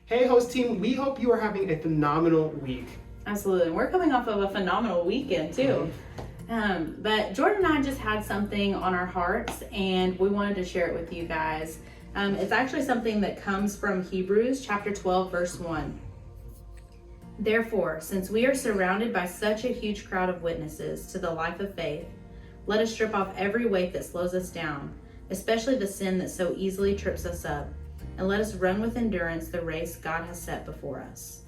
Hey host team, we hope you are having a phenomenal week. Absolutely. We're coming off of a phenomenal weekend too. But Jordan and I just had something on our hearts and we wanted to share it with you guys. It's actually something that comes from Hebrews chapter 12, verse 1. Therefore, since we are surrounded by such a huge crowd of witnesses to the life of faith, let us strip off every weight that slows us down, especially the sin that so easily trips us up, and let us run with endurance the race God has set before us.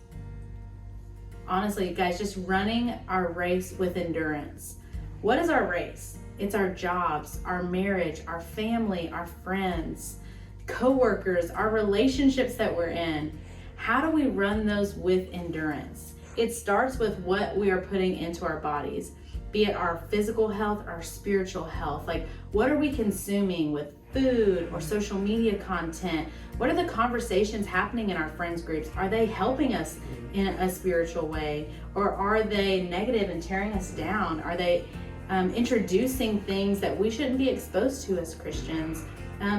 Honestly, guys, just running our race with endurance. What is our race? It's our jobs, our marriage, our family, our friends, co-workers, our relationships that we're in. How do we run those with endurance? It starts with what we are putting into our bodies, be it our physical health, our spiritual health. Like, what are we consuming with food or social media content? What are the conversations happening in our friends groups? Are they helping us in a spiritual way, or are they negative and tearing us down? Are they introducing things that we shouldn't be exposed to as Christians?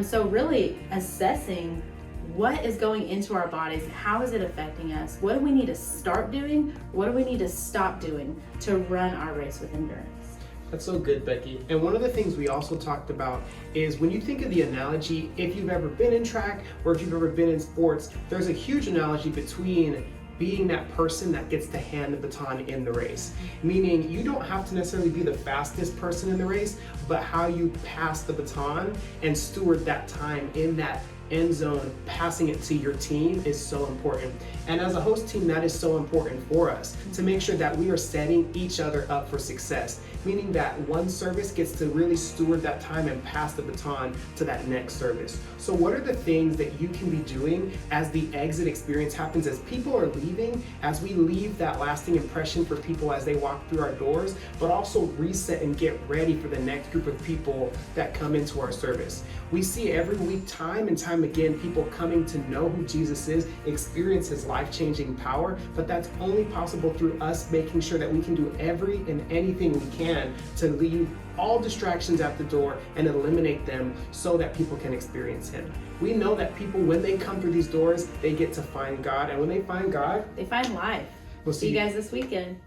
So really assessing what is going into our bodies, how is it affecting us? What do we need to start doing? What do we need to stop doing to run our race with endurance? That's so good, Becky. And one of the things we also talked about is when you think of the analogy, if you've ever been in track or if you've ever been in sports, there's a huge analogy between being that person that gets to hand the baton in the race. Meaning you don't have to necessarily be the fastest person in the race, but how you pass the baton and steward that time in that end zone, passing it to your team is so important. And as a host team, that is so important for us to make sure that we are setting each other up for success, meaning that one service gets to really steward that time and pass the baton to that next service. So what are the things that you can be doing as the exit experience happens, as people are leaving, as we leave that lasting impression for people as they walk through our doors, but also reset and get ready for the next group of people that come into our service. We see every week, time and time again, people coming to know who Jesus is, experience his life-changing power, but that's only possible through us making sure that we can do every and anything we can to leave all distractions at the door and eliminate them so that people can experience him. We know that people, when they come through these doors, they get to find God, and when they find God, They find life. We'll See you guys this weekend.